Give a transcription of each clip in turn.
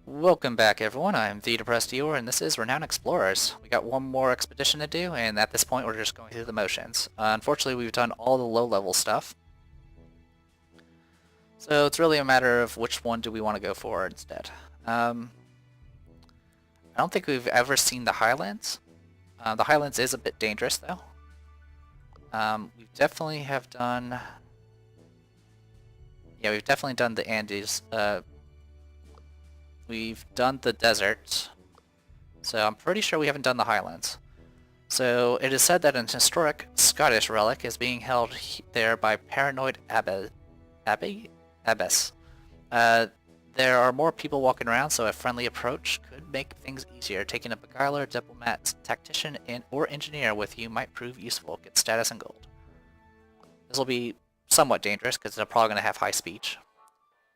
Welcome back everyone, I'm the Depressed Viewer and this is Renowned Explorers. We got one more expedition to do and at this point we're just going through the motions. Unfortunately we've done all the low level stuff. So it's really a matter of which one do we want to go for instead. I don't think we've ever seen the Highlands. The Highlands is a bit dangerous though. We definitely have done... Yeah, we've definitely done the Andes. We've done the desert. So I'm pretty sure we haven't done the Highlands. So it is said that an historic Scottish relic is being held there by paranoid abbess. There are more people walking around, so a friendly approach could make things easier. Taking a beguiler, diplomat, tactician, or engineer with you might prove useful. Get status and gold. This will be somewhat dangerous because they're probably going to have high speech.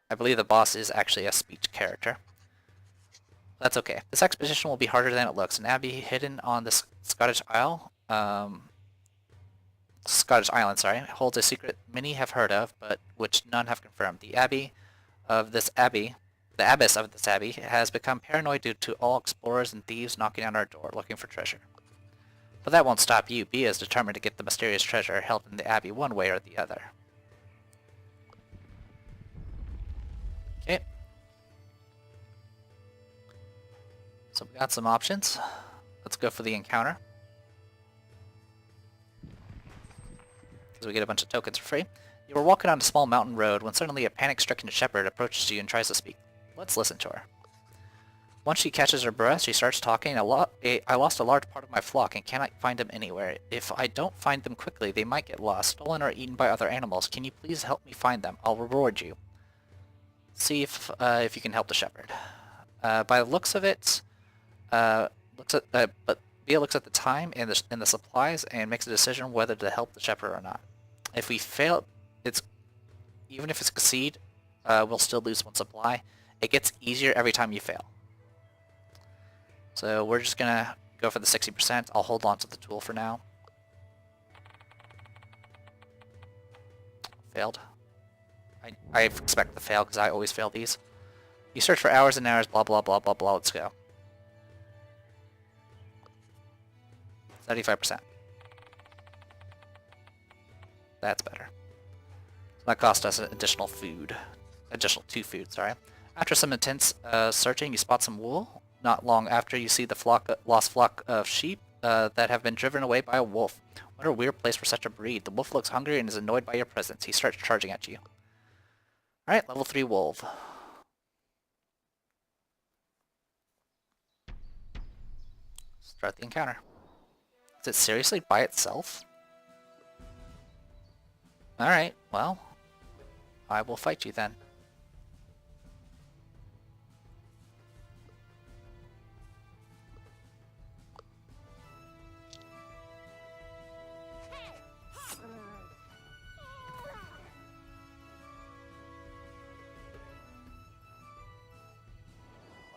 I believe the boss is actually a speech character. That's okay. This expedition will be harder than it looks. An abbey hidden on the Scottish Island, holds a secret many have heard of, but which none have confirmed. The abbess of this abbey, has become paranoid due to all explorers and thieves knocking on our door looking for treasure. But that won't stop you. Bea is determined to get the mysterious treasure held in the abbey one way or the other. Okay. So we got some options. Let's go for the encounter. So we get a bunch of tokens for free. You were walking on a small mountain road when suddenly a panic-stricken shepherd approaches you and tries to speak. Let's listen to her. Once she catches her breath, she starts talking. I lost a large part of my flock and cannot find them anywhere. If I don't find them quickly, they might get lost, stolen, or eaten by other animals. Can you please help me find them? I'll reward you. See if you can help the shepherd. By the looks of it, but Bea looks at the time and the supplies and makes a decision whether to help the shepherd or not. If we fail, even if it's succeed, we'll still lose one supply. It gets easier every time you fail. So we're just gonna go for the 60%. I'll hold on to the tool for now. Failed. I expect to fail because I always fail these. You search for hours and hours, blah blah blah blah blah. Let's go. 75%. That's better. So that cost us additional food. Additional 2 food, sorry. After some intense searching, you spot some wool. Not long after, you see the lost flock of sheep that have been driven away by a wolf. What a weird place for such a breed. The wolf looks hungry and is annoyed by your presence. He starts charging at you. Alright, level 3 wolf. Start the encounter. Is it seriously by itself? Alright, well, I will fight you then.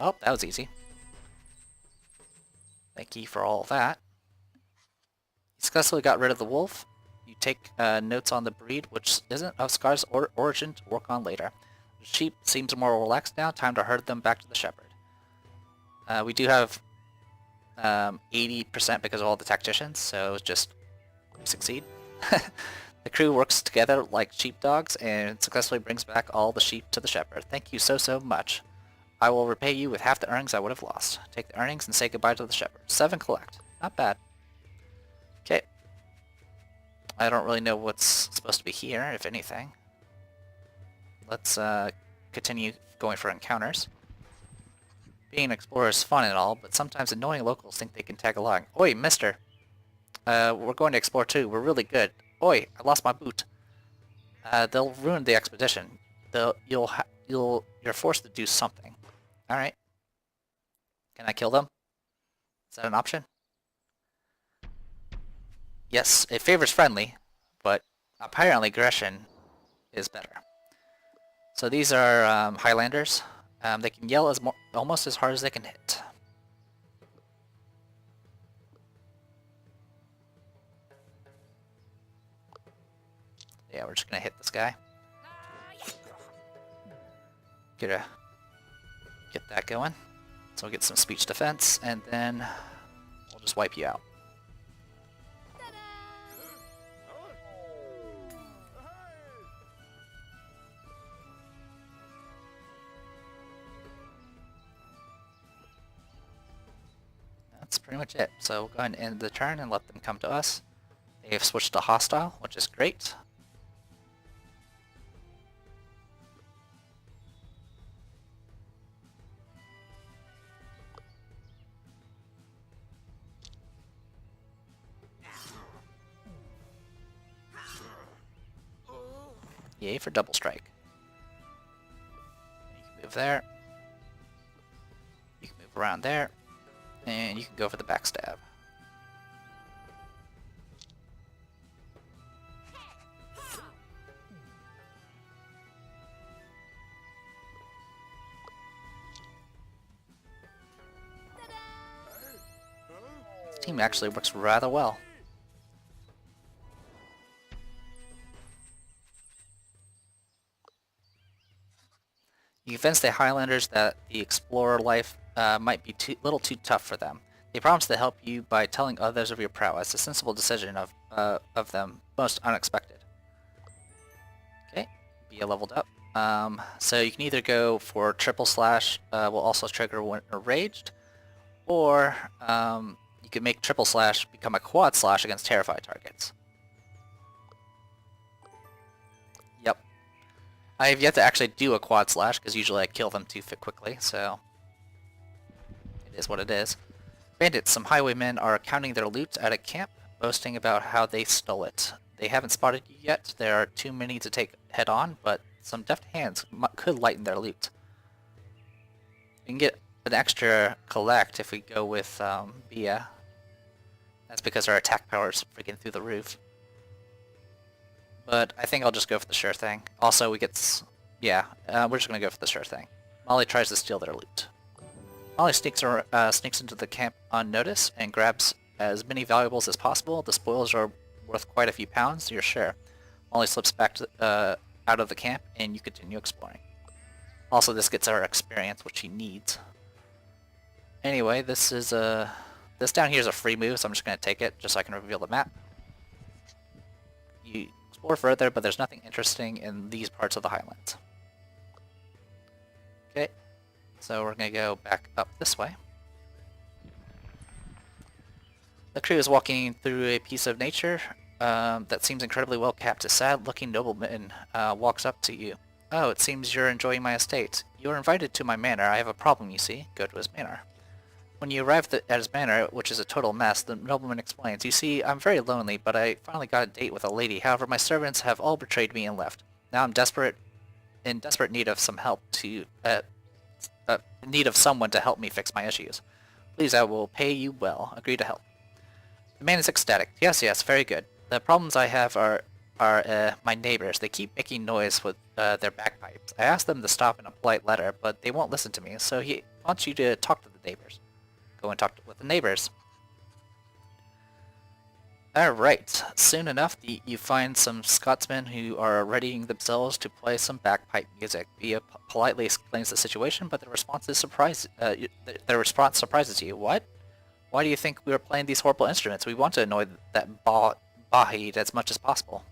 Oh, that was easy. Thank you for all of that. You successfully got rid of the wolf. You take notes on the breed, which isn't of Scar's origin, to work on later. The sheep seems more relaxed now. Time to herd them back to the shepherd. We do have 80% because of all the tacticians, so just succeed. The crew works together like sheepdogs and successfully brings back all the sheep to the shepherd. Thank you so much. I will repay you with half the earnings I would have lost. Take the earnings and say goodbye to the shepherd. 7 collect. Not bad. Okay. I don't really know what's supposed to be here, if anything. Let's continue going for encounters. Being an explorer is fun and all, but sometimes annoying locals think they can tag along. Oi, mister! We're going to explore too. We're really good. Oi, I lost my boot. They'll ruin the expedition. You're forced to do something. Alright. Can I kill them? Is that an option? Yes, it favors friendly, but apparently aggression is better. So these are Highlanders. They can yell almost as hard as they can hit. Yeah, we're just gonna hit this guy. Get a Get that going. So we'll get some speech defense, and then we'll just wipe you out. That's pretty much it. So we'll go ahead and end the turn and let them come to us. They've switched to hostile, which is great. Yay for double strike. You can move there. You can move around there. And you can go for the backstab. This team actually works rather well. You convince the Highlanders that the explorer life might be a little too tough for them. They promise to help you by telling others of your prowess, a sensible decision of them, most unexpected. Okay, be leveled up. So you can either go for triple slash, will also trigger when enraged, or you can make triple slash become a quad slash against terrified targets. Yep. I have yet to actually do a quad slash, because usually I kill them too quickly, so it is what it is. Bandits, some highwaymen are counting their loot at a camp, boasting about how they stole it. They haven't spotted you yet. There are too many to take head on, but some deft hands could lighten their loot. We can get an extra collect if we go with Bia. That's because our attack power is freaking through the roof. But I think I'll just go for the sure thing. Also, we get... yeah, we're just going to go for the sure thing. Molly tries to steal their loot. Molly sneaks into the camp unnoticed and grabs as many valuables as possible. The spoils are worth quite a few pounds, you're sure. Molly slips back to, out of the camp, and you continue exploring. Also, this gets our experience, which he needs. Anyway, this is this down here is a free move, so I'm just going to take it, just so I can reveal the map. You explore further, but there's nothing interesting in these parts of the Highlands. Okay, so we're going to go back up this way. The crew is walking through a piece of nature that seems incredibly well kept. A sad-looking nobleman walks up to you. Oh, it seems you're enjoying my estate. You are invited to my manor. I have a problem, you see. Go to his manor. When you arrive at his manor, which is a total mess, the nobleman explains, you see, I'm very lonely, but I finally got a date with a lady. However, my servants have all betrayed me and left. Now I'm in desperate need of some help to, need of someone to help me fix my issues. Please, I will pay you well. Agree to help. The man is ecstatic. Yes, yes, very good. The problems I have are my neighbors. They keep making noise with their bagpipes. I asked them to stop in a polite letter, but they won't listen to me, so he wants you to talk to the neighbors. Go and talk with the neighbors. Alright, soon enough you find some Scotsmen who are readying themselves to play some bagpipe music. Bia politely explains the situation, but their response surprises you. What? Why do you think we are playing these horrible instruments? We want to annoy that Bahid as much as possible.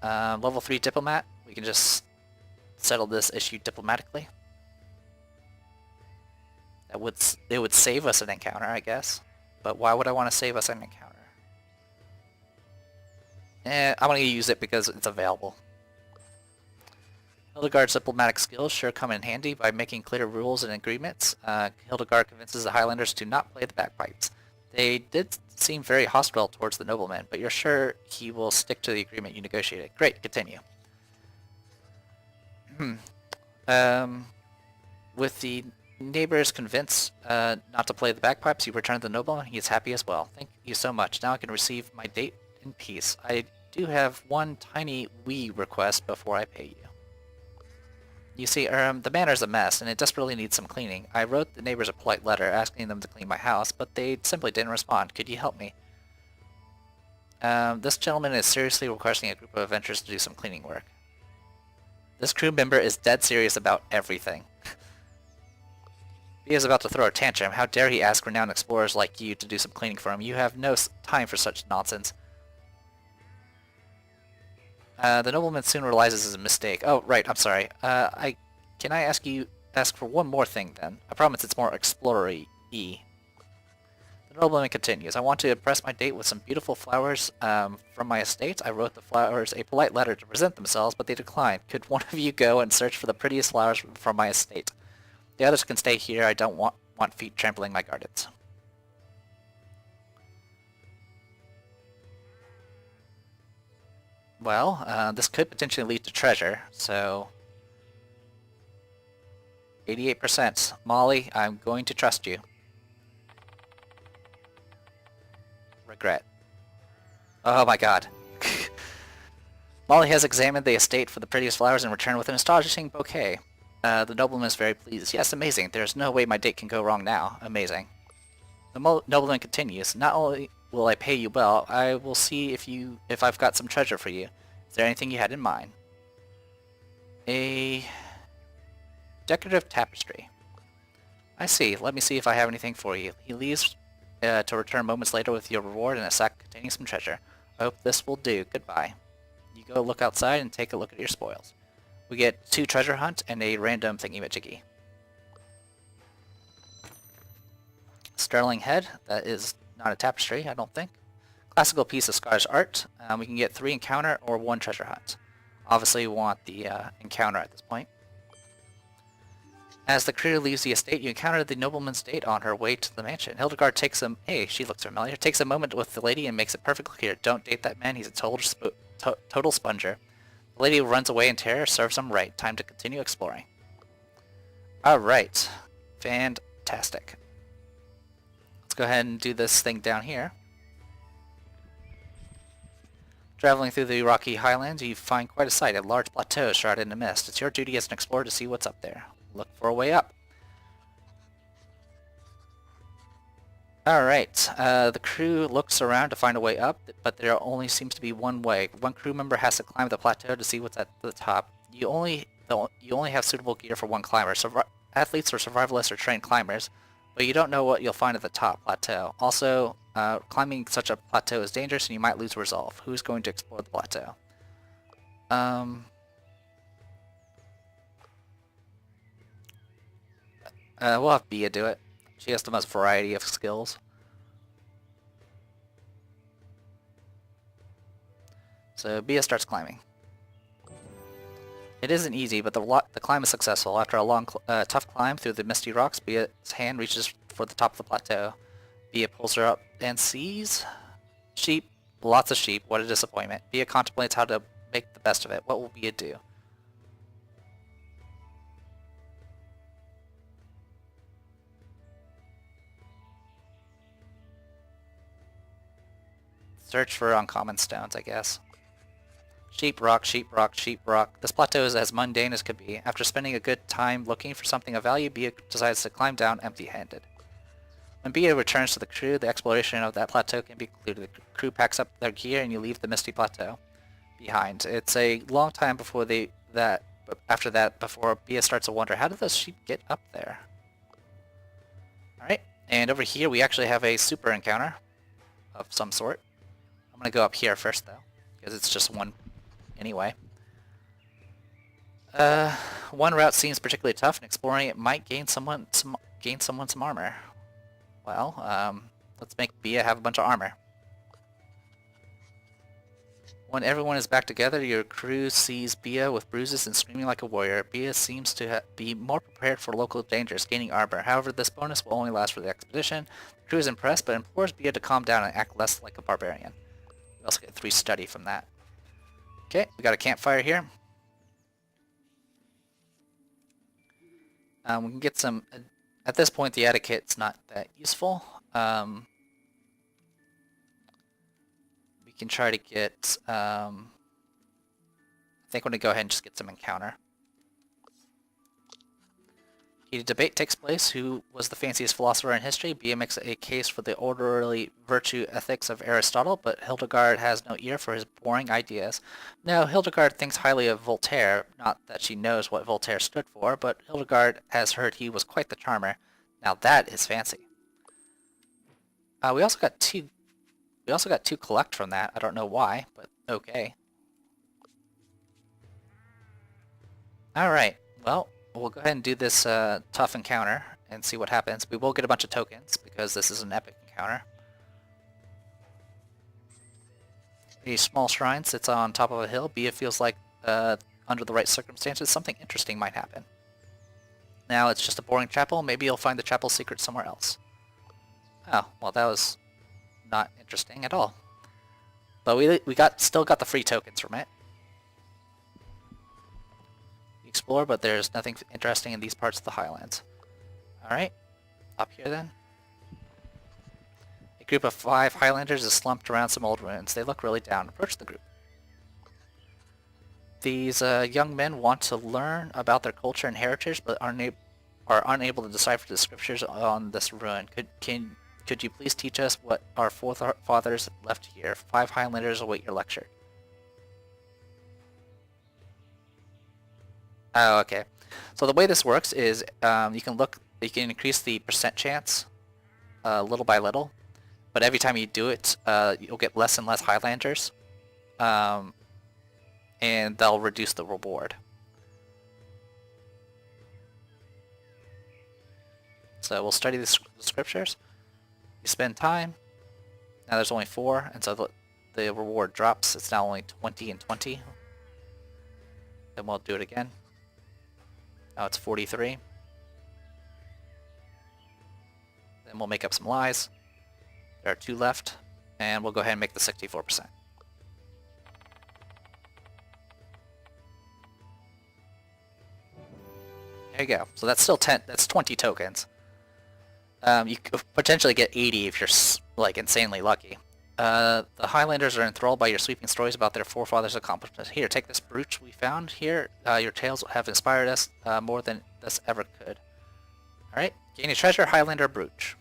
Level 3 diplomat. We can just settle this issue diplomatically. It would save us an encounter, I guess. But why would I want to save us an encounter? I'm going to use it because it's available. Hildegard's diplomatic skills sure come in handy by making clear rules and agreements. Hildegard convinces the Highlanders to not play the bagpipes. They did seem very hostile towards the nobleman, but you're sure he will stick to the agreement you negotiated. Great, continue. With the neighbors convinced not to play the bagpipes, you return to the nobleman. He is happy as well. Thank you so much. Now I can receive my date in peace. I do have one tiny wee request before I pay you. You see, the manor's a mess, and it desperately needs some cleaning. I wrote the neighbors a polite letter asking them to clean my house, but they simply didn't respond. Could you help me? This gentleman is seriously requesting a group of adventurers to do some cleaning work. This crew member is dead serious about everything. Bea is about to throw a tantrum. How dare he ask renowned explorers like you to do some cleaning for him? You have no time for such nonsense. The nobleman soon realizes his mistake. Oh, right, I'm sorry. Can I ask for one more thing then? I promise it's more explorer-y. The nobleman continues. I want to impress my date with some beautiful flowers from my estate. I wrote the flowers a polite letter to present themselves, but they declined. Could one of you go and search for the prettiest flowers from my estate? The others can stay here. I don't want feet trampling my gardens. Well, this could potentially lead to treasure, so 88%. Molly, I'm going to trust you. Regret. Oh my god. Molly has examined the estate for the prettiest flowers and returned with an astonishing bouquet. The nobleman is very pleased. Yes, amazing. There's no way my date can go wrong now. Amazing. The nobleman continues. Not only will I pay you well, I will see if I've got some treasure for you. Is there anything you had in mind? A decorative tapestry. I see. Let me see if I have anything for you. He leaves to return moments later with your reward and a sack containing some treasure. I hope this will do. Goodbye. You go look outside and take a look at your spoils. We get 2 treasure hunt and a random thingy-majiggy. Sterling head. That is not a tapestry, I don't think. Classical piece of Scottish art. We can get 3 encounter or 1 treasure hunt. Obviously we want the encounter at this point. As the crew leaves the estate, you encounter the nobleman's date on her way to the mansion. Hildegard takes a... Hey, she looks familiar. Takes a moment with the lady and makes it perfectly clear. Don't date that man. He's a total sponger. The lady runs away in terror. Serves him right. Time to continue exploring. Alright. Fantastic. Let's go ahead and do this thing down here. Traveling through the rocky highlands, you find quite a sight. A large plateau shrouded in mist. It's your duty as an explorer to see what's up there. Look for a way up. Alright, the crew looks around to find a way up, but there only seems to be one way. One crew member has to climb the plateau to see what's at the top. You only have suitable gear for one climber. Athletes or survivalists are trained climbers, but you don't know what you'll find at the top plateau. Also, climbing such a plateau is dangerous and you might lose resolve. Who's going to explore the plateau? We'll have Bea do it. She has the most variety of skills. So Bea starts climbing. It isn't easy, but the climb is successful. After a long, tough climb through the misty rocks, Bea's hand reaches for the top of the plateau. Bea pulls her up and sees sheep. Lots of sheep. What a disappointment. Bea contemplates how to make the best of it. What will Bea do? Search for uncommon stones, I guess. Sheep rock, sheep rock, sheep rock. This plateau is as mundane as could be. After spending a good time looking for something of value, Bea decides to climb down empty-handed. When Bea returns to the crew, the exploration of that plateau can be concluded. The crew packs up their gear and you leave the misty plateau behind. It's a long time before after that, before Bea starts to wonder, how did those sheep get up there? Alright, and over here we actually have a super encounter of some sort. I'm going to go up here first though, because it's just one anyway. One route seems particularly tough, and exploring it might gain someone some armor. Well, let's make Bea have a bunch of armor. When everyone is back together, your crew sees Bea with bruises and screaming like a warrior. Bea seems to be more prepared for local dangers, gaining armor. However, this bonus will only last for the expedition. The crew is impressed, but implores Bea to calm down and act less like a barbarian. We also get 3 study from that. Okay, we got a campfire here. We can get some... At this point, the etiquette's not that useful. We can try to get... I think we're going to go ahead and just get some encounter. A debate takes place. Who was the fanciest philosopher in history? Bea makes a case for the orderly virtue ethics of Aristotle, but Hildegard has no ear for his boring ideas. No, Hildegard thinks highly of Voltaire. Not that she knows what Voltaire stood for, but Hildegard has heard he was quite the charmer. Now that is fancy. We also got two. We also got 2 collect from that. I don't know why, but okay. Alright, well, we'll go ahead and do this tough encounter and see what happens. We will get a bunch of tokens because this is an epic encounter. A small shrine sits on top of a hill. Bia feels like under the right circumstances, something interesting might happen. Now it's just a boring chapel. Maybe you'll find the chapel secret somewhere else. Oh, well that was not interesting at all. But we still got the free tokens from it. You explore, but there's nothing interesting in these parts of the Highlands. Alright, up here then. A group of 5 Highlanders is slumped around some old ruins. They look really down. Approach the group. These young men want to learn about their culture and heritage, but are unable to decipher the scriptures on this ruin. Could you please teach us what our forefathers left here? 5 Highlanders await your lecture. Oh, okay. So the way this works is you can increase the percent chance little by little, but every time you do it, you'll get less and less Highlanders, and they'll reduce the reward. So we'll study the scriptures. You spend time. Now there's only 4, and so the reward drops. It's now only 20 and 20. Then we'll do it again. Now it's 43. Then we'll make up some lies. There are 2 left, and we'll go ahead and make the 64%. There you go. So that's still 10. That's 20 tokens. You could potentially get 80 if you're like insanely lucky. The Highlanders are enthralled by your sweeping stories about their forefathers' accomplishments. Here, take this brooch we found here. Your tales have inspired us more than this ever could. Alright, gain a treasure, Highlander brooch.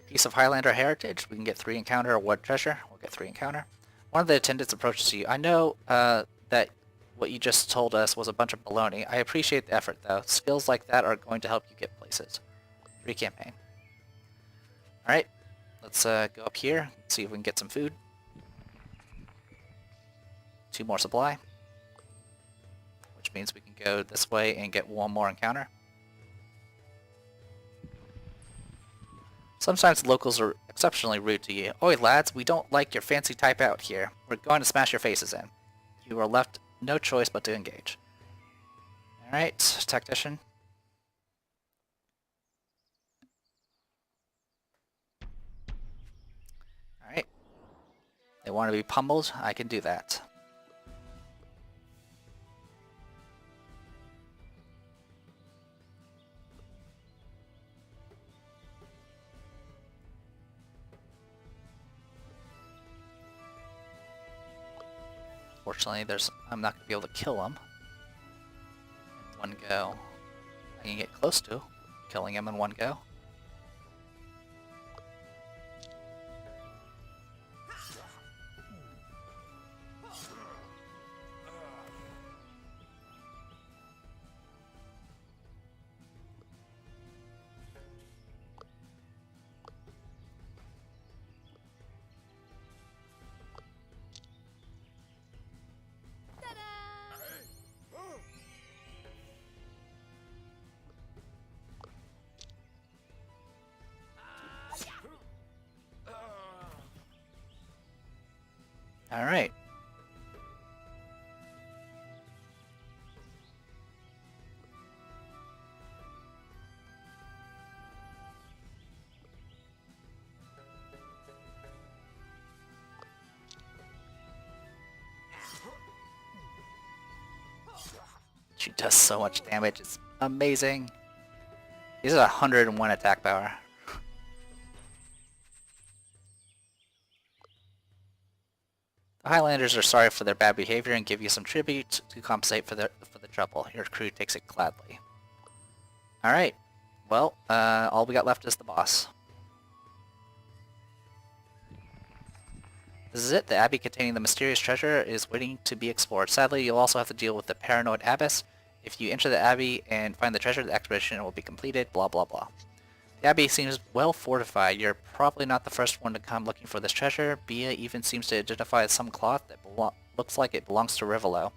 A piece of Highlander heritage. We can get 3 encounter or 1 treasure. We'll get 3 encounter. One of the attendants approaches you. I know that what you just told us was a bunch of baloney. I appreciate the effort, though. Skills like that are going to help you get places. Free campaign. Alright, let's go up here, see if we can get some food. 2 more supply. Which means we can go this way and get 1 more encounter. Sometimes locals are exceptionally rude to you. Oi lads, we don't like your fancy type out here. We're going to smash your faces in. You are left no choice but to engage. Alright, tactician. Alright. They want to be pummeled, I can do that. Fortunately, I'm not going to be able to kill him in one go. I can get close to killing him in one go. Alright. She does so much damage, it's amazing. He's at 101 attack power. The Highlanders are sorry for their bad behavior and give you some tribute to compensate for the trouble. Your crew takes it gladly. Alright. Well, all we got left is the boss. This is it. The abbey containing the mysterious treasure is waiting to be explored. Sadly, you'll also have to deal with the paranoid abbess If you enter the Abbey and find the treasure, the expedition will be completed, blah blah blah. The Abbey seems well fortified. You're probably not the first one to come looking for this treasure. Bia even seems to identify some cloth that looks like it belongs to Rivolo.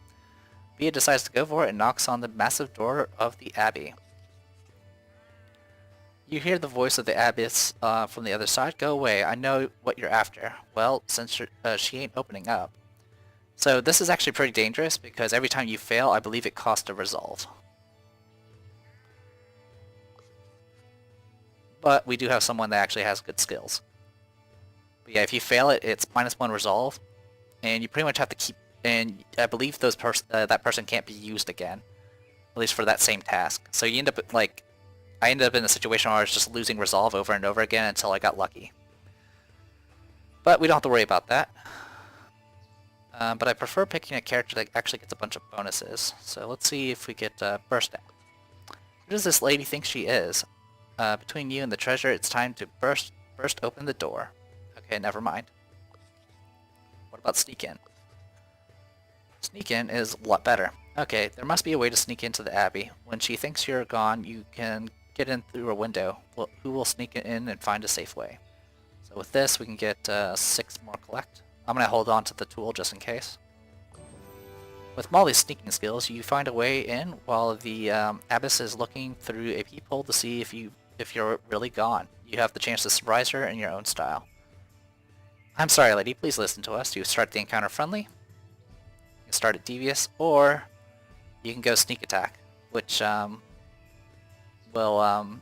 Bia decides to go for it and knocks on the massive door of the Abbey. You hear the voice of the abbess from the other side. Go away, I know what you're after. Well, since she ain't opening up. So this is actually pretty dangerous because every time you fail, I believe it costs a resolve. But we do have someone that actually has good skills. But yeah, if you fail it, it's -1 resolve, and you pretty much have to keep. And I believe that person can't be used again, at least for that same task. So you end up like, I ended up in a situation where I was just losing resolve over and over again until I got lucky. But we don't have to worry about that. But I prefer picking a character that actually gets a bunch of bonuses. So let's see if we get Burst Out. Who does this lady think she is? Between you and the treasure, it's time to burst open the door. Okay, never mind. What about Sneak In? Sneak In is a lot better. Okay, there must be a way to sneak into the Abbey. When she thinks you're gone, you can get in through a window. Who will sneak in and find a safe way? So with this, we can get 6 more collect. I'm going to hold on to the tool just in case. With Molly's sneaking skills, you find a way in while the abbess is looking through a peephole to see if you're really gone. You have the chance to surprise her in your own style. I'm sorry, lady. Please listen to us. You start the encounter friendly. You can start it devious, or you can go sneak attack, which will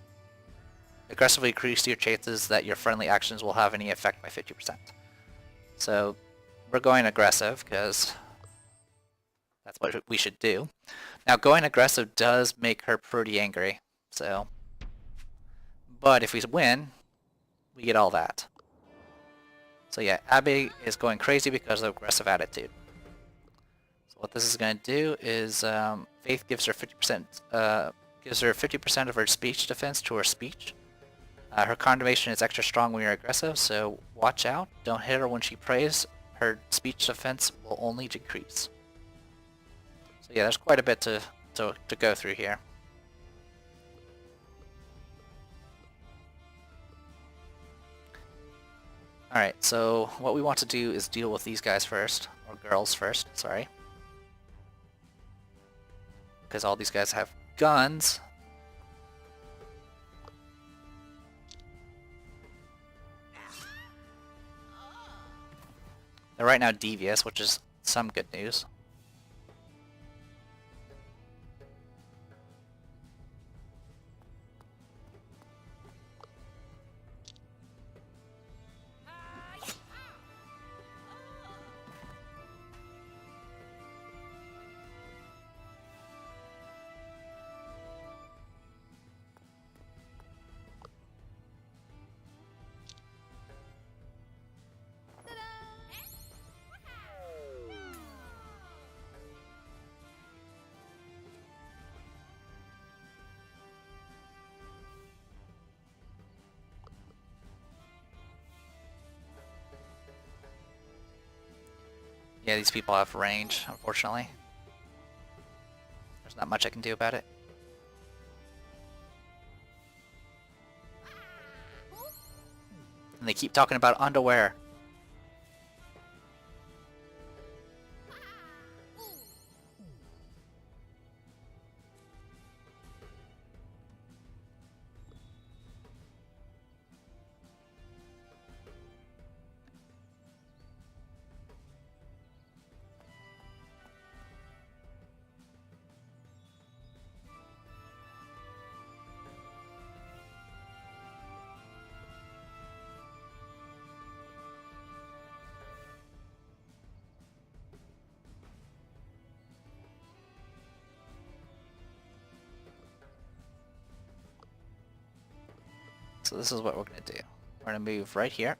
aggressively increase your chances that your friendly actions will have any effect by 50%. So we're going aggressive because that's what we should do. Now going aggressive does make her pretty angry, so. But if we win, we get all that. So yeah, Abby is going crazy because of aggressive attitude. So what this is going to do is Faith gives her 50% of her speech defense to her speech. Her condemnation is extra strong when you're aggressive, so watch out. Don't hit her when she prays. Her speech defense will only decrease. So yeah, there's quite a bit to go through here. Alright, so what we want to do is deal with these guys first, or girls first, sorry. Because all these guys have guns. They're right now devious, which is some good news. Yeah, these people have range, unfortunately. There's not much I can do about it. And they keep talking about underwear. So this is what we're going to do. We're going to move right here.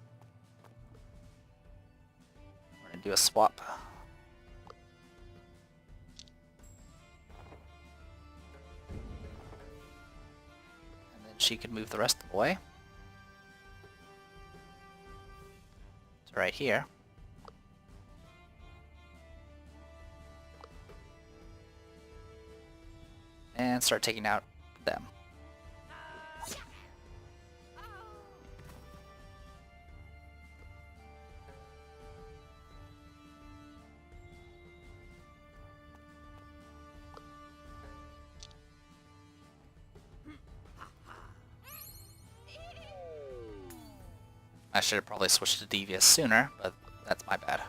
We're going to do a swap. And then she can move the rest of the way. So right here. and start taking out them. I should have probably switched to Devious sooner, but that's my bad.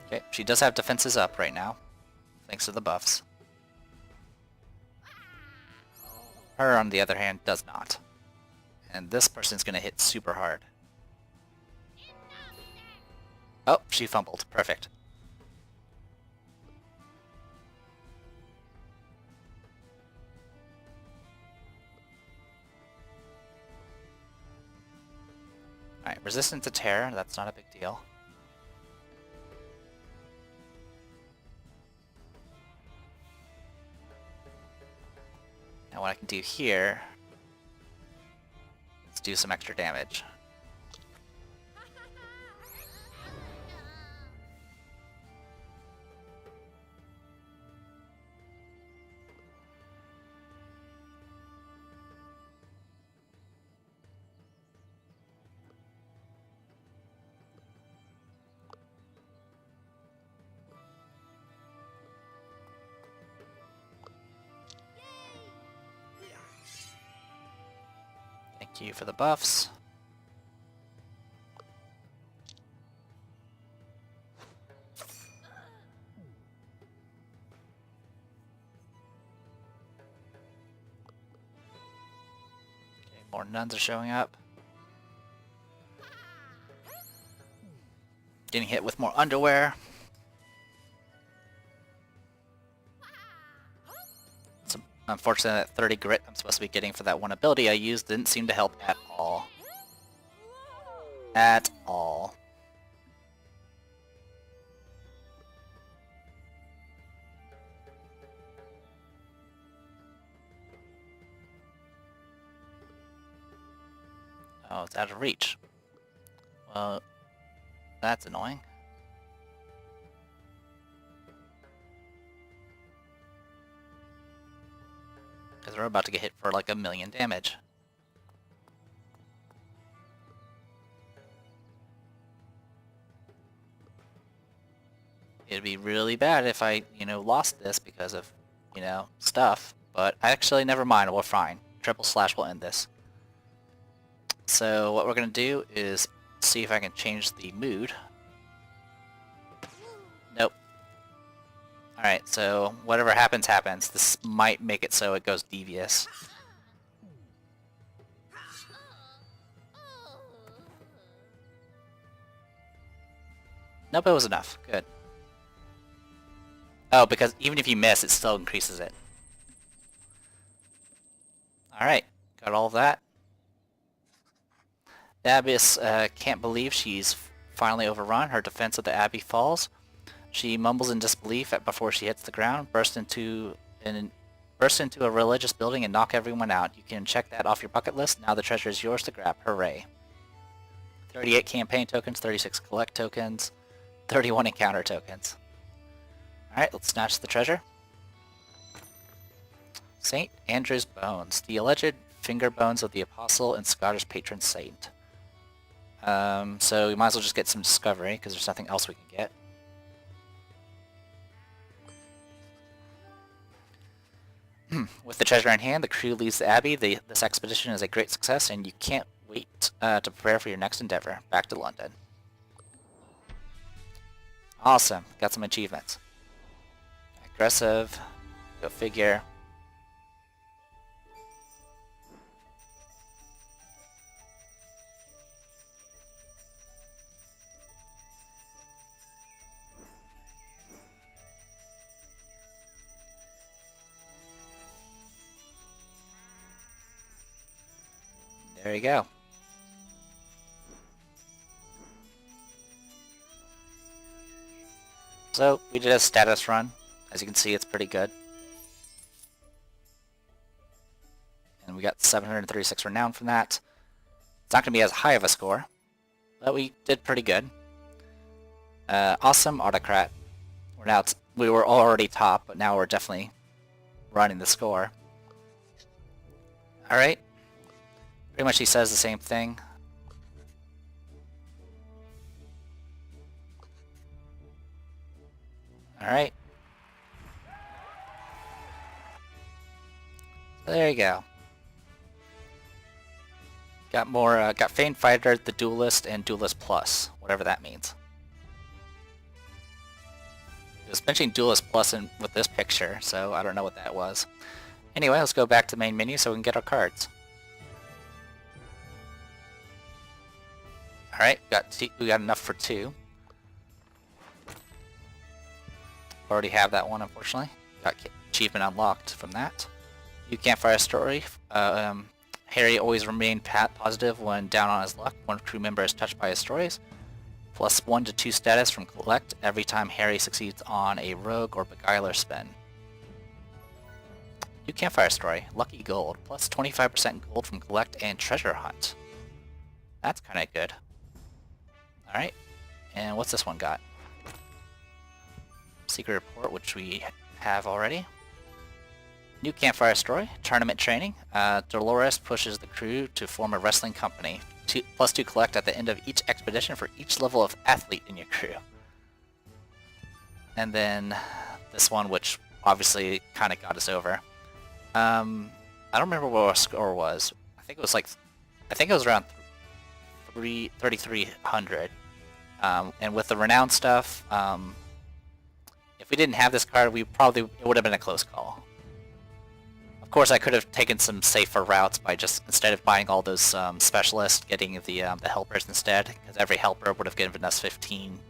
Okay, she does have defenses up right now, thanks to the buffs. Her, on the other hand, does not. And this person's gonna hit super hard. Oh, she fumbled. Perfect. Alright, resistant to tear, that's not a big deal. Now what I can do here, let's do some extra damage. Thank you for the buffs. Okay, more nuns are showing up. Getting hit with more underwear. It's unfortunate that 30 grit I'm supposed to be getting for that one ability I used didn't seem to help at all. At all. Oh, it's out of reach. Well, that's annoying. Because we're about to get hit for like 1,000,000 damage. It'd be really bad if I, lost this because of, stuff. But actually, never mind, we're fine. Triple slash will end this. So what we're going to do is see if I can change the mood. Nope. Alright, so whatever happens, happens. This might make it so it goes devious. Nope, it was enough. Good. Oh, because even if you miss, it still increases it. Alright, got all of that. The Abyss can't believe she's finally overrun. Her defense of the Abbey falls. She mumbles in disbelief before she hits the ground, bursts into a religious building and knock everyone out. You can check that off your bucket list. Now the treasure is yours to grab. Hooray. 38 campaign tokens, 36 collect tokens, 31 encounter tokens. Alright, let's snatch the treasure. St. Andrew's Bones, the alleged finger bones of the apostle and Scottish patron saint. So we might as well just get some discovery, because there's nothing else we can get. With the treasure in hand, the crew leaves the Abbey. This expedition is a great success, and you can't wait to prepare for your next endeavor. Back to London. Awesome. Got some achievements. Aggressive. Go figure. There you go. So, we did a status run. As you can see, it's pretty good. And we got 736 renown from that. It's not going to be as high of a score, but we did pretty good. Awesome Autocrat. We were already top, but now we're definitely running the score. Alright. Pretty much he says the same thing. Alright. So there you go. Got more, got Fane Fighter, the Duelist, and Duelist Plus, whatever that means. It was mentioning Duelist Plus with this picture, so I don't know what that was. Anyway, let's go back to the main menu so we can get our cards. Alright, we got enough for 2. Already have that one, unfortunately. Got achievement unlocked from that. You can't fire a story. Harry always remained positive when down on his luck. One crew member is touched by his stories. Plus 1 to 2 status from Collect every time Harry succeeds on a Rogue or Beguiler spin. You can't fire a story. Lucky Gold. Plus 25% gold from Collect and Treasure Hunt. That's kinda good. Alright. And what's this one got? Secret Report, which we have already. New Campfire Story, Tournament Training. Dolores pushes the crew to form a wrestling company. Plus 2 collect at the end of each expedition for each level of athlete in your crew. And then this one, which obviously kind of got us over. I don't remember what our score was. I think it was around 3,300. And with the renown stuff, if we didn't have this card, it would have been a close call. Of course, I could have taken some safer routes by just, instead of buying all those specialists, getting the helpers instead, because every helper would have given us 15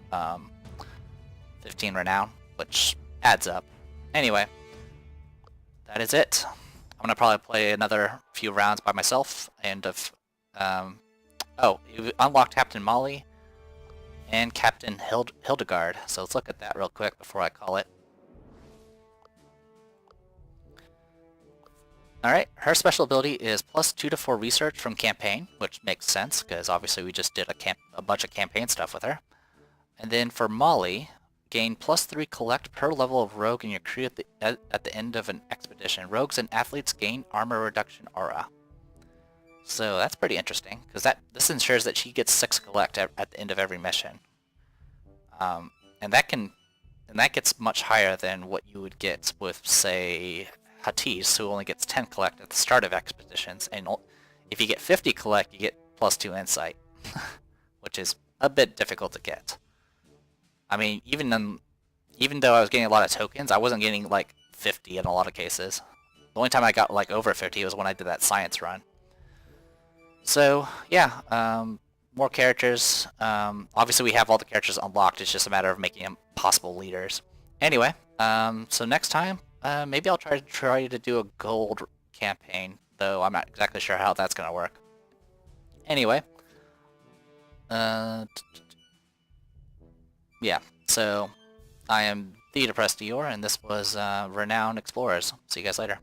renown, which adds up. Anyway, that is it. I'm gonna probably play another few rounds by myself, and oh, you unlocked Captain Molly and Captain Hildegard, so let's look at that real quick before I call it. Alright, her special ability is plus 2 to 4 research from campaign, which makes sense, because obviously we just did a bunch of campaign stuff with her. And then for Molly, gain plus 3 collect per level of rogue in your crew at the end of an expedition. Rogues and athletes gain armor reduction aura. So that's pretty interesting, because this ensures that she gets 6 collect at the end of every mission. And that gets much higher than what you would get with, say, Hatis, who only gets 10 collect at the start of expeditions, and if you get 50 collect, you get plus 2 insight, which is a bit difficult to get. I mean, even though I was getting a lot of tokens, I wasn't getting like 50 in a lot of cases. The only time I got like over 50 was when I did that science run. So yeah, more characters. Obviously we have all the characters unlocked, it's just a matter of making them possible leaders. Anyway, so next time, maybe I'll try to do a gold campaign, though I'm not exactly sure how that's gonna work. Anyway, yeah, so I am the Depressed Dior, and this was Renowned Explorers. See you guys later.